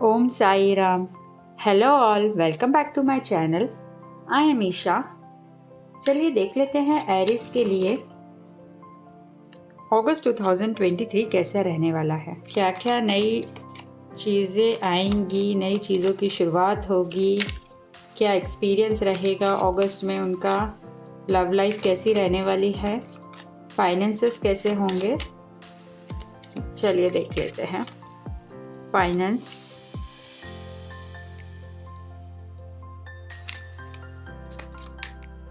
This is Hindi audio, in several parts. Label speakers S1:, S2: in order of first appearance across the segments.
S1: Om Sai Ram. Hello all, welcome back to my channel. I am Isha. चलिए देख लेते हैं एरिस के लिए अगस्त 2023 कैसा रहने वाला है। क्या क्या नई चीज़ें आएंगी, नई चीज़ों की शुरुआत होगी, क्या एक्सपीरियंस रहेगा अगस्त में उनका, लव लाइफ कैसी रहने वाली है, फाइनेंसेस कैसे होंगे। चलिए देख लेते हैं। Finance,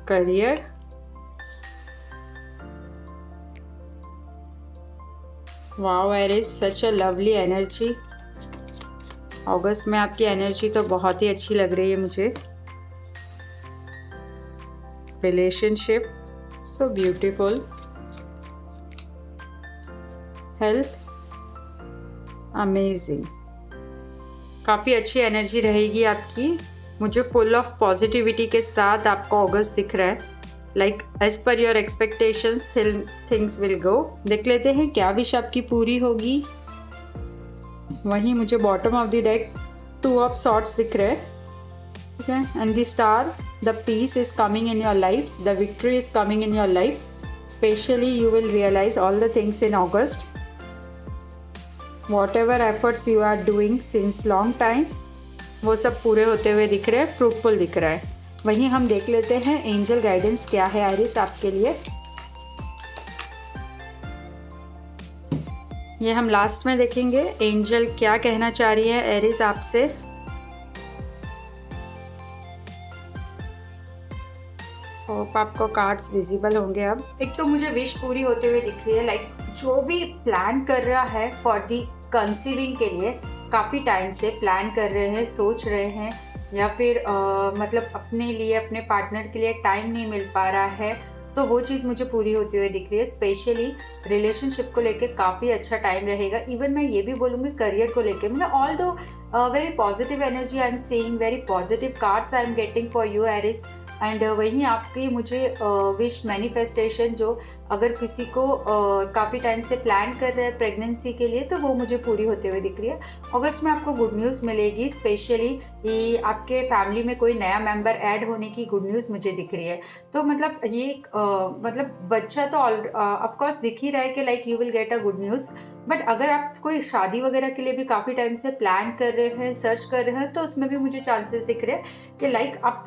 S1: career, wow Aries, such a lovely energy. अगस्त में आपकी एनर्जी तो बहुत ही अच्छी लग रही है मुझे। Relationship, so beautiful. Health, amazing. काफ़ी अच्छी एनर्जी रहेगी आपकी। मुझे फुल ऑफ पॉजिटिविटी के साथ आपको अगस्त दिख रहा है। Like as per your expectations things will go. देख लेते हैं क्या विश आपकी पूरी होगी। वहीं मुझे bottom of the deck 2 of sorts दिख रहे हैं, ठीक है, and the star. The peace is coming in your life, the victory is coming in your life. Specially you will realise all the things in August. Whatever efforts you are doing since long time, वो सब पूरे होते हुए दिख रहे हैं, फ्रूटफुल दिख रहा है। वहीं हम देख लेते हैं एंजल गाइडेंस क्या है एरिस आपके लिए। ये हम लास्ट में देखेंगे एंजल क्या कहना चाह रही है एरिस आपसे। होप आपको कार्ड्स विजिबल होंगे। अब एक तो मुझे विश पूरी होते हुए दिख रही है। लाइक जो भी प्लान कर रहा है फॉर दी कंसीविंग के लिए, काफ़ी टाइम से प्लान कर रहे हैं, सोच रहे हैं, या फिर मतलब अपने लिए, अपने पार्टनर के लिए टाइम नहीं मिल पा रहा है, तो वो चीज़ मुझे पूरी होती हुई दिख रही है। स्पेशली रिलेशनशिप को लेके काफ़ी अच्छा टाइम रहेगा। इवन मैं ये भी बोलूँगी करियर को लेके, मतलब although very positive energy I am seeing, very positive cards I am getting for you Aries. And वहीं आपकी मुझे विश मैनिफेस्टेशन, जो अगर किसी को काफ़ी टाइम से प्लान कर रहे हैं प्रेगनेंसी के लिए, तो वो मुझे पूरी होते हुए दिख रही है। अगस्त में आपको गुड न्यूज़ मिलेगी। स्पेशली आपके फैमिली में कोई नया मेंबर ऐड होने की गुड न्यूज़ मुझे दिख रही है। तो मतलब ये मतलब बच्चा तो ऑफकोर्स दिख ही रहा है कि like you will get a good news. But अगर आप कोई शादी वगैरह के लिए भी काफ़ी टाइम से प्लान कर रहे हैं, सर्च कर रहे हैं, तो उसमें भी मुझे चांसेस दिख रहे हैं कि लाइक आप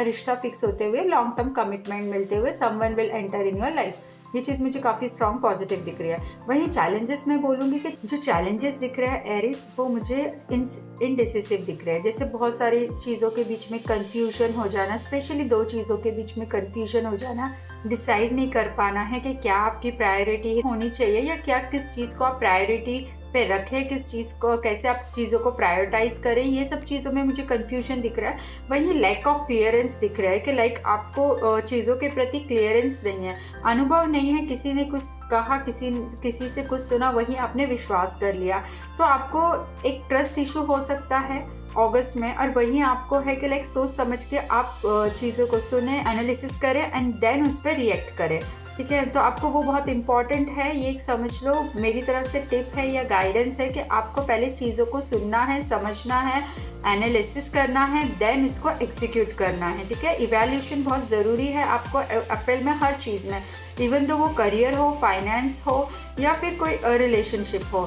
S1: रिश्ता फिक्स होते हुए, लॉन्ग टर्म कमिटमेंट मिलते हुए, someone will enter in your life. ये चीज़ मुझे काफ़ी स्ट्रॉन्ग पॉजिटिव दिख रही है। वहीं चैलेंजेस में बोलूँगी कि जो चैलेंजेस दिख रहे हैं एरिस, वो मुझे इनडिसिसिव दिख रहे हैं। जैसे बहुत सारी चीज़ों के बीच में कंफ्यूजन हो जाना, स्पेशली 2 चीज़ों के बीच में कंफ्यूजन हो जाना, डिसाइड नहीं कर पाना है कि क्या आपकी प्रायोरिटी होनी चाहिए या क्या, किस चीज़ को आप प्रायोरिटी पे रखें, किस चीज़ को, कैसे आप चीज़ों को प्रायोरिटाइज करें, ये सब चीज़ों में मुझे कंफ्यूजन दिख रहा है। वहीं लैक ऑफ क्लियरेंस दिख रहा है कि लाइक आपको चीज़ों के प्रति क्लियरेंस नहीं है, अनुभव नहीं है। किसी ने कुछ कहा, किसी से कुछ सुना, वहीं आपने विश्वास कर लिया, तो आपको एक ट्रस्ट इशू हो सकता है अगस्त में। और वहीं आपको है कि लाइक सोच समझ के आप चीज़ों को सुने, एनालिसिस करें एंड देन उस पर रिएक्ट करें, ठीक है। तो आपको वो बहुत इंपॉर्टेंट है, ये एक समझ लो मेरी तरफ से टिप है या गाइडेंस है कि आपको पहले चीज़ों को सुनना है, समझना है, एनालिसिस करना है, देन इसको एग्जीक्यूट करना है, ठीक है। इवैल्यूएशन बहुत ज़रूरी है आपको अप्रैल में हर चीज़ में, इवन तो वो करियर हो, फाइनेंस हो, या फिर कोई रिलेशनशिप हो।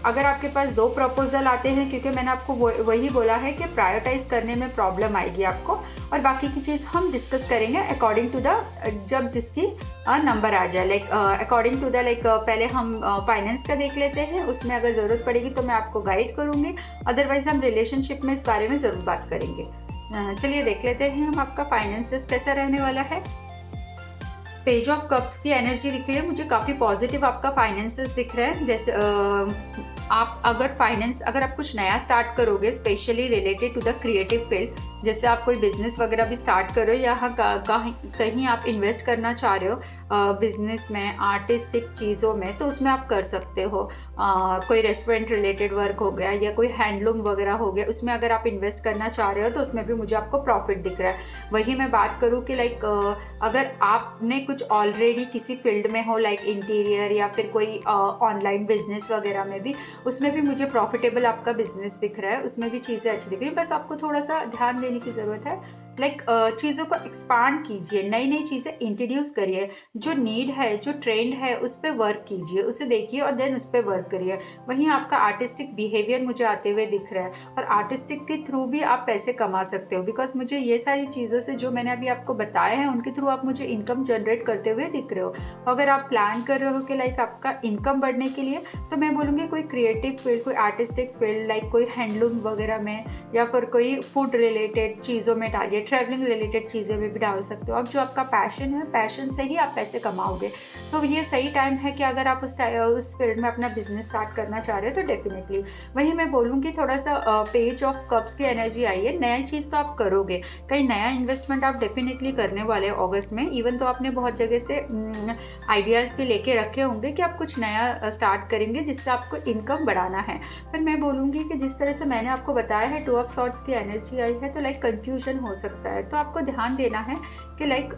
S1: अगर आपके पास 2 प्रपोजल आते हैं, क्योंकि मैंने आपको वही बोला है कि प्रायोरिटाइज करने में प्रॉब्लम आएगी आपको, और बाकी की चीज़ हम डिस्कस करेंगे अकॉर्डिंग टू द, जब जिसकी नंबर आ जाए, like according to the, like पहले हम फाइनेंस का देख लेते हैं, उसमें अगर ज़रूरत पड़ेगी तो मैं आपको गाइड करूँगी, अदरवाइज हम रिलेशनशिप में इस बारे में ज़रूर बात करेंगे। चलिए देख लेते हैं हम आपका फाइनेंसेस कैसा रहने वाला है। पेज ऑफ कप्स की एनर्जी दिख रही है मुझे, काफ़ी पॉजिटिव आपका फाइनेंसेस दिख रहा है। जैसे आप अगर आप कुछ नया स्टार्ट करोगे, specially related to the creative field, जैसे आप कोई बिजनेस वगैरह भी स्टार्ट कर रहे हो, या कहीं आप इन्वेस्ट करना चाह रहे हो, बिजनेस में, आर्टिस्टिक चीज़ों में, तो उसमें आप कर सकते हो। कोई रेस्टोरेंट रिलेटेड वर्क हो गया या कोई हैंडलूम वगैरह हो गया, उसमें अगर आप इन्वेस्ट करना चाह रहे हो तो उसमें भी मुझे आपको प्रॉफिट दिख रहा है। वही मैं बात करूँ कि लाइक अगर आपने कुछ ऑलरेडी किसी फील्ड में हो, लाइक इंटीरियर या फिर कोई ऑनलाइन बिजनेस वगैरह में भी, उसमें भी मुझे प्रॉफिटेबल आपका बिजनेस दिख रहा है, उसमें भी चीज़ें अच्छी दिख रही है। बस आपको थोड़ा सा ध्यान देने की ज़रूरत है। लाइक चीज़ों को एक्सपांड कीजिए, नई नई चीज़ें इंट्रोड्यूस करिए, जो नीड है, जो ट्रेंड है, उस पर वर्क कीजिए, उसे देखिए और देन उस पर वर्क करिए। वहीं आपका आर्टिस्टिक बिहेवियर मुझे आते हुए दिख रहा है, और आर्टिस्टिक के थ्रू भी आप पैसे कमा सकते हो, बिकॉज मुझे ये सारी चीज़ों से जो मैंने अभी आपको बताया है उनके थ्रू आप मुझे इनकम जनरेट करते हुए दिख रहे हो। अगर आप प्लान कर रहे हो कि लाइक आपका इनकम बढ़ने के लिए, तो मैं बोलूँगी कोई क्रिएटिव फील्ड, कोई आर्टिस्टिक फील्ड, लाइक कोई हैंडलूम वगैरह में या फिर कोई फूड रिलेटेड चीज़ों में डालिए, ट्रैवलिंग रिलेटेड चीज़ें में भी डाल सकते हो। अब जो आपका पैशन है, पैशन से ही आप पैसे कमाओगे, तो ये सही टाइम है कि अगर आप उस फील्ड में अपना बिजनेस स्टार्ट करना चाह रहे हो तो डेफिनेटली। वहीं मैं बोलूँगी थोड़ा सा पेज ऑफ कप्स की एनर्जी आई है, नया चीज़ तो आप करोगे, कहीं नया इन्वेस्टमेंट आप डेफिनेटली करने वाले अगस्त में। इवन तो आपने बहुत जगह से आइडियाज़ भी लेके रखे होंगे कि आप कुछ नया स्टार्ट करेंगे जिससे आपको इनकम बढ़ाना है। पर मैं बोलूँगी कि जिस तरह से मैंने आपको बताया है, 2 ऑफ सॉर्ड्स की एनर्जी आई है, तो लाइक कंफ्यूजन हो सकता है, तो आपको ध्यान देना है कि लाइक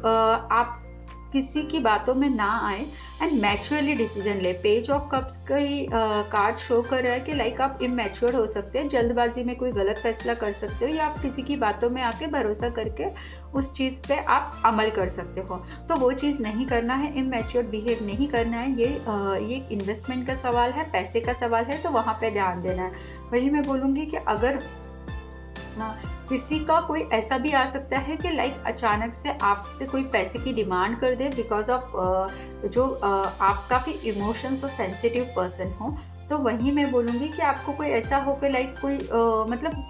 S1: आप किसी की बातों में ना आए एंड मैच्योरली डिसीजन ले। पेज ऑफ कप्स की कार्ड शो कर रहा है कि लाइक आप इमैच्योर हो सकते हैं, जल्दबाजी में कोई गलत फैसला कर सकते हो, या आप किसी की बातों में आके भरोसा करके उस चीज़ पे आप अमल कर सकते हो, तो वो चीज़ नहीं करना है, इमैच्योर बिहेव नहीं करना है। ये इन्वेस्टमेंट का सवाल है, पैसे का सवाल है, तो वहाँ पे ध्यान देना है। वही मैं बोलूँगी कि अगर किसी का कोई ऐसा भी आ सकता है कि लाइक अचानक से आपसे कोई पैसे की डिमांड कर दे, बिकॉज ऑफ आप काफ़ी इमोशंस और सेंसिटिव पर्सन हो, तो वहीं मैं बोलूँगी कि आपको कोई ऐसा हो कि लाइक कोई मतलब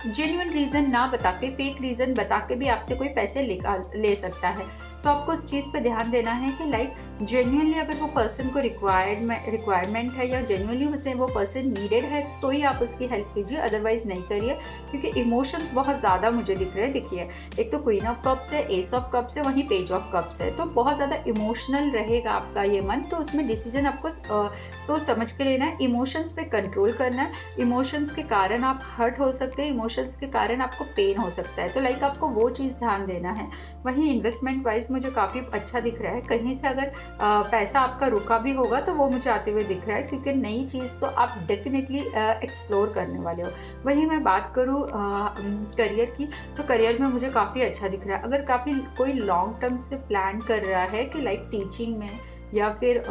S1: जेन्युइन रीज़न ना बता के, फेक रीज़न बता के भी आपसे कोई पैसे ले सकता है। तो आपको उस चीज़ पे ध्यान देना है कि लाइक जेन्युइनली अगर वो पर्सन को रिक्वायरमेंट है या जेन्युइनली उसे वो पर्सन नीडेड है, तो ही आप उसकी हेल्प कीजिए, अदरवाइज़ नहीं करिए, क्योंकि इमोशंस बहुत ज़्यादा मुझे दिख रहे हैं। देखिए, एक तो क्वीन ऑफ कप्स है, एस ऑफ कप्स है, वहीं पेज ऑफ कप्स है, तो बहुत ज़्यादा इमोशनल रहेगा आपका ये मन, तो उसमें डिसीजन आपको सोच समझ के लेना है, इमोशंस पे कंट्रोल करना है। इमोशंस के कारण आप हर्ट हो सकते हैं, इमोशंस के कारण आपको पेन हो सकता है, तो लाइक आपको वो चीज़ ध्यान देना है। वहीं इन्वेस्टमेंट वाइज मुझे काफ़ी अच्छा दिख रहा है, कहीं से अगर पैसा आपका रुका भी होगा तो वो मुझे आते हुए दिख रहा है, क्योंकि नई चीज़ तो आप डेफिनेटली एक्सप्लोर करने वाले हो। वहीं मैं बात करूँ करियर की, तो करियर में मुझे काफ़ी अच्छा दिख रहा है। अगर काफ़ी कोई लॉन्ग टर्म से प्लान कर रहा है कि लाइक टीचिंग में या फिर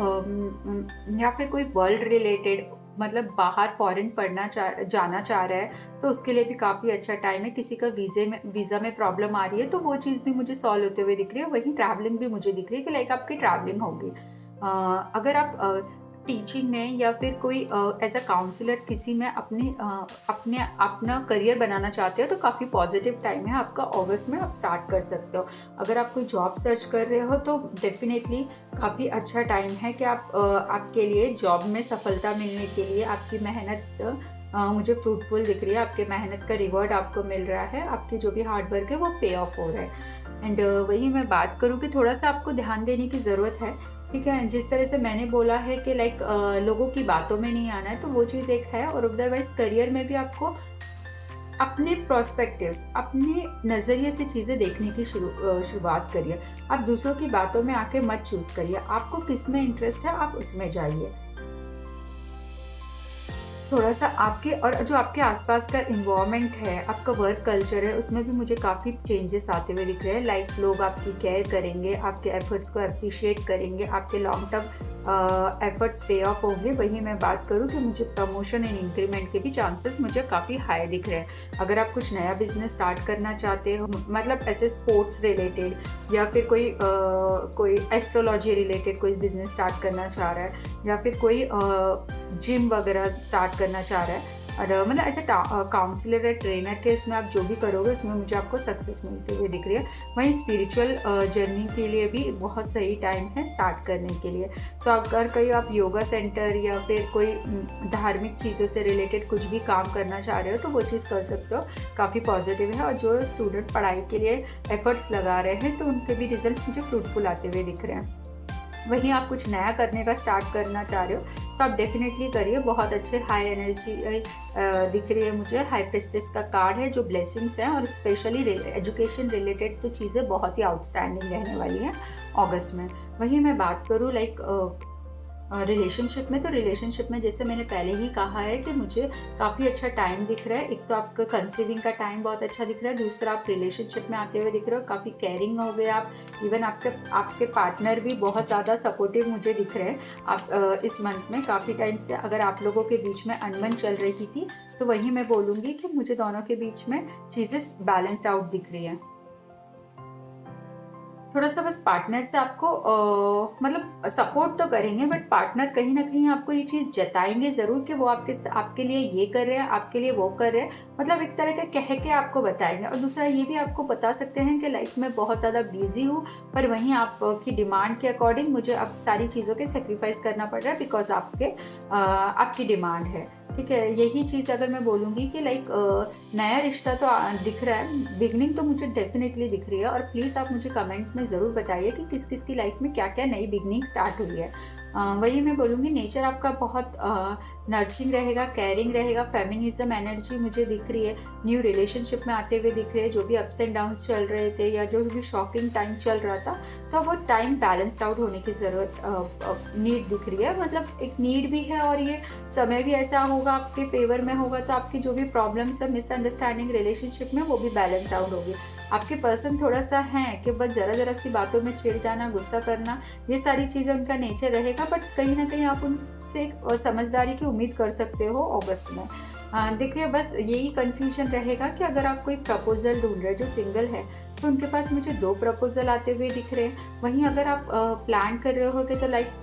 S1: कोई वर्ल्ड रिलेटेड, मतलब बाहर फॉरेन जाना चाह रहा है, तो उसके लिए भी काफ़ी अच्छा टाइम है। किसी का वीज़ा में प्रॉब्लम आ रही है, तो वो चीज़ भी मुझे सॉल्व होते हुए दिख रही है। वहीं ट्रैवलिंग भी मुझे दिख रही है कि लाइक आपकी ट्रैवलिंग होगी। अगर आप टीचिंग में या फिर कोई एज अ काउंसलर किसी में अपना करियर बनाना चाहते हो, तो काफ़ी पॉजिटिव टाइम है आपका, अगस्त में आप स्टार्ट कर सकते हो। अगर आप कोई जॉब सर्च कर रहे हो तो डेफिनेटली काफ़ी अच्छा टाइम है कि आपके लिए जॉब में सफलता मिलने के लिए आपकी मेहनत मुझे फ्रूटफुल दिख रही है, आपके मेहनत का रिवॉर्ड आपको मिल रहा है, आपकी जो भी हार्ड वर्क है वो पे ऑफ हो रहा है। एंड वही मैं बात करूँ कि थोड़ा सा आपको ध्यान देने की ज़रूरत है, ठीक है। जिस तरह से मैंने बोला है कि लाइक लोगों की बातों में नहीं आना है, तो वो चीज़ एक है। और अदरवाइज करियर में भी आपको अपने प्रोस्पेक्टिव्स, अपने नज़रिए से चीज़ें देखने की शुरुआत करिए। आप दूसरों की बातों में आके मत चूज़ करिए, आपको किस में इंटरेस्ट है आप उसमें जाइए। थोड़ा सा आपके और जो आपके आसपास का इन्वायरमेंट है, आपका वर्क कल्चर है, उसमें भी मुझे काफ़ी चेंजेस आते हुए दिख रहे हैं। लाइक लोग आपकी केयर करेंगे, आपके एफर्ट्स को अप्रिशिएट करेंगे, आपके लॉन्ग टर्म एफर्ट्स पे ऑफ होंगे। वहीं मैं बात करूँ कि मुझे प्रमोशन एंड इंक्रीमेंट के भी चांसेस मुझे काफ़ी हाई दिख रहे हैं। अगर आप कुछ नया बिजनेस स्टार्ट करना चाहते हो, मतलब ऐसे स्पोर्ट्स रिलेटेड या फिर कोई एस्ट्रोलॉजी रिलेटेड कोई बिजनेस स्टार्ट करना चाह रहा है, या फिर कोई जिम वगैरह स्टार्ट करना चाह रहा है, और मतलब ऐसे काउंसलर या ट्रेनर के इसमें आप जो भी करोगे उसमें मुझे आपको सक्सेस मिलते हुए दिख रही है। वहीं स्पिरिचुअल जर्नी के लिए भी बहुत सही टाइम है स्टार्ट करने के लिए। तो अगर कहीं आप योगा सेंटर या फिर कोई धार्मिक चीज़ों से रिलेटेड कुछ भी काम करना चाह रहे हो, तो वो चीज़ कर सकते हो, काफ़ी पॉजिटिव है। और जो स्टूडेंट पढ़ाई के लिए एफर्ट्स लगा रहे हैं, तो उनके भी रिजल्ट मुझे फ्रूटफुल आते हुए दिख रहे हैं। वहीं आप कुछ नया करने का स्टार्ट करना चाह रहे हो तो आप डेफिनेटली करिए। बहुत अच्छे हाई एनर्जी दिख रही है मुझे। हाई प्रेस्टिस का कार्ड है जो ब्लेसिंग्स है, और स्पेशली एजुकेशन रिलेटेड तो चीज़ें बहुत ही आउटस्टैंडिंग रहने वाली हैं अगस्त में। वहीं मैं बात करूँ रिलेशनशिप में, तो रिलेशनशिप में जैसे मैंने पहले ही कहा है कि मुझे काफ़ी अच्छा टाइम दिख रहा है। एक तो आपका कंसीविंग का टाइम बहुत अच्छा दिख रहा है, दूसरा आप रिलेशनशिप में आते हुए दिख रहे हो, काफ़ी केयरिंग हो गए आप। इवन आपके पार्टनर भी बहुत ज़्यादा सपोर्टिव मुझे दिख रहे हैं। आप इस मंथ में काफ़ी टाइम से अगर आप लोगों के बीच में अनबन चल रही थी तो वहीं मैं बोलूँगी कि मुझे दोनों के बीच में चीज़ें बैलेंस्ड आउट दिख रही हैं। थोड़ा सा बस पार्टनर से आपको मतलब सपोर्ट तो करेंगे, बट पार्टनर कहीं ना कहीं आपको ये चीज़ जताएंगे ज़रूर कि वो आपके लिए ये कर रहे हैं, आपके लिए वो कर रहे हैं। मतलब एक तरह का कह के आपको बताएंगे। और दूसरा ये भी आपको बता सकते हैं कि लाइफ में बहुत ज़्यादा बिजी हूँ, पर वहीं आपकी डिमांड के अकॉर्डिंग मुझे अब सारी चीज़ों के सेक्रीफाइस करना पड़ रहा है बिकॉज आपकी डिमांड है। ठीक है, यही चीज़ अगर मैं बोलूँगी कि नया रिश्ता तो दिख रहा है, बिगनिंग तो मुझे डेफिनेटली दिख रही है। और प्लीज़ आप मुझे कमेंट में ज़रूर बताइए कि किस किस की लाइफ में क्या क्या नई बिगनिंग स्टार्ट हुई है। वही मैं बोलूँगी नेचर आपका बहुत नर्चिंग रहेगा, केयरिंग रहेगा। फेमिनिज्म एनर्जी मुझे दिख रही है, न्यू रिलेशनशिप में आते हुए दिख रहे हैं। जो भी अप्स एंड डाउन्स चल रहे थे या जो भी शॉकिंग टाइम चल रहा था, तो वो टाइम बैलेंस्ड आउट होने की ज़रूरत नीड दिख रही है। मतलब एक नीड भी है और ये समय भी ऐसा होगा आपके फेवर में होगा, तो आपकी जो भी प्रॉब्लम्स है, मिसअंडरस्टैंडिंग रिलेशनशिप में, वो भी बैलेंस आउट होगी। आपके पर्सन थोड़ा सा है कि बस ज़रा सी बातों में चिढ़ जाना, गुस्सा करना, ये सारी चीज़ें उनका नेचर रहेगा। बट कहीं ना कहीं आप उनसे एक समझदारी की उम्मीद कर सकते हो अगस्त में। देखिए बस यही कन्फ्यूजन रहेगा कि अगर आप कोई प्रपोजल ढूंढ रहे हैं, जो सिंगल है तो उनके पास मुझे 2 प्रपोजल आते हुए दिख रहे हैं। वहीं अगर आप प्लान कर रहे होगे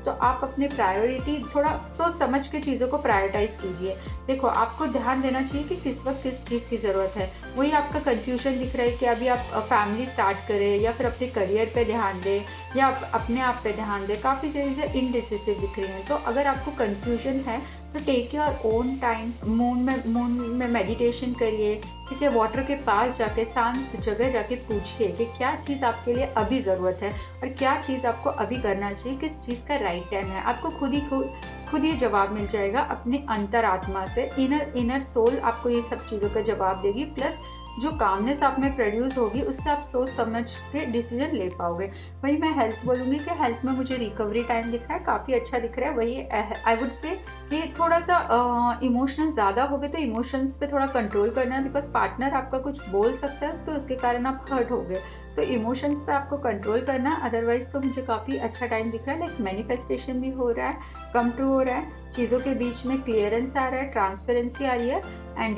S1: तो आप अपने प्रायोरिटी थोड़ा सोच समझ के चीज़ों को प्रायोरिटाइज कीजिए। देखो आपको ध्यान देना चाहिए कि किस वक्त किस चीज़ की ज़रूरत है। वही आपका कन्फ्यूजन दिख रहा है कि अभी आप फैमिली स्टार्ट करें या फिर अपने करियर पे ध्यान दें या अपने आप पे ध्यान दें। काफ़ी चीज़ें इनडिसिसिव दिख रही हैं। तो अगर आपको कन्फ्यूजन है तो take your own time, moon में मेडिटेशन करिए। ठीक है, वाटर के पास जाके, शांत जगह जाके पूछिए कि क्या चीज़ आपके लिए अभी ज़रूरत है और क्या चीज़ आपको अभी करना चाहिए, किस चीज़ का राइट टाइम है। आपको खुद ये जवाब मिल जाएगा अपने अंतरात्मा से। इनर सोल आपको ये सब चीज़ों का जवाब देगी। प्लस जो कामनेस आप में प्रोड्यूस होगी उससे आप सोच समझ के डिसीजन ले पाओगे। वही मैं हेल्थ बोलूँगी कि हेल्थ में मुझे रिकवरी टाइम दिख रहा है, काफ़ी अच्छा दिख रहा है। वही आई वुड से कि थोड़ा सा इमोशनल ज़्यादा हो गए तो इमोशंस पे थोड़ा कंट्रोल करना है, बिकॉज पार्टनर आपका कुछ बोल सकता है उसके कारण आप हर्ट हो गए, तो इमोशंस पे आपको कंट्रोल करना है। अदरवाइज तो मुझे काफ़ी अच्छा टाइम दिख रहा है। लाइक मैनिफेस्टेशन भी हो रहा है, कम ट्रू हो रहा है, चीज़ों के बीच में क्लियरेंस आ रहा है, ट्रांसपेरेंसी आ रही है। एंड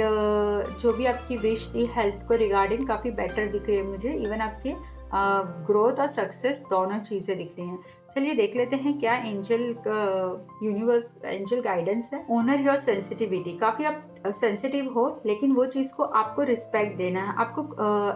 S1: जो भी आपकी विश थी हेल्थ को रिगार्डिंग काफ़ी बेटर दिख रही है मुझे। इवन आपकी ग्रोथ और सक्सेस दोनों चीज़ें दिख रही हैं। चलिए देख लेते हैं क्या यूनिवर्स एंजल गाइडेंस है। ओनर योर सेंसिटिविटी, काफ़ी आप सेंसिटिव हो, लेकिन वो चीज़ को आपको रिस्पेक्ट देना है।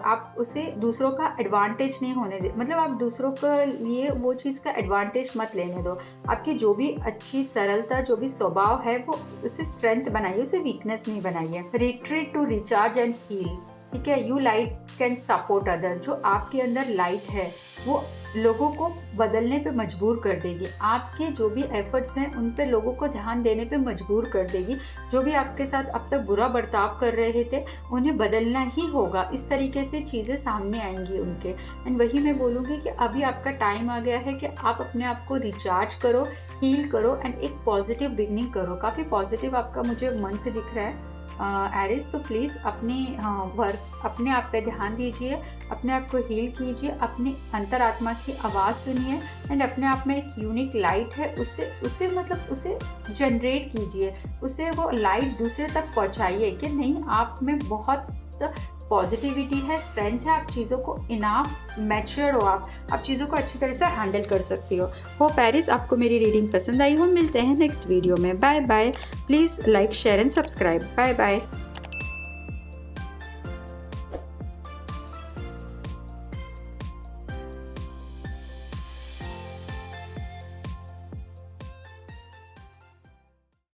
S1: आप उसे दूसरों का एडवांटेज नहीं होने दे, मतलब आप दूसरों के लिए वो चीज़ का एडवांटेज मत लेने दो। आपकी जो भी अच्छी सरलता, जो भी स्वभाव है, वो उसे स्ट्रेंथ बनाइए, उसे वीकनेस नहीं बनाइए। Retreat to recharge and heal. ठीक है, you light can support other. जो आपके अंदर लाइट है वो लोगों को बदलने पे मजबूर कर देगी। आपके जो भी एफर्ट्स हैं उन पे लोगों को ध्यान देने पे मजबूर कर देगी। जो भी आपके साथ अब तक बुरा बर्ताव कर रहे थे उन्हें बदलना ही होगा। इस तरीके से चीज़ें सामने आएंगी उनके। एंड वही मैं बोलूँगी कि अभी आपका टाइम आ गया है कि आप अपने आप को रिचार्ज करो, हील करो एंड एक पॉजिटिव बिगनिंग करो। काफ़ी पॉजिटिव आपका मुझे मंथ दिख रहा है एरिस। तो प्लीज़ अपने आप पे ध्यान दीजिए, अपने आप को हील कीजिए, अपनी अंतरात्मा की आवाज़ सुनिए एंड अपने आप में एक यूनिक लाइट है उसे जनरेट कीजिए, उसे वो लाइट दूसरे तक पहुंचाइए कि नहीं, आप में बहुत पॉजिटिविटी है, स्ट्रेंथ है, आप चीज़ों को इनाफ मैच्योर हो, आप चीज़ों को अच्छी तरह से हैंडल कर सकती हो। पेरिस, आपको मेरी रीडिंग पसंद आई हो। मिलते हैं नेक्स्ट वीडियो में। Bye bye. Please like, share and subscribe. Bye bye.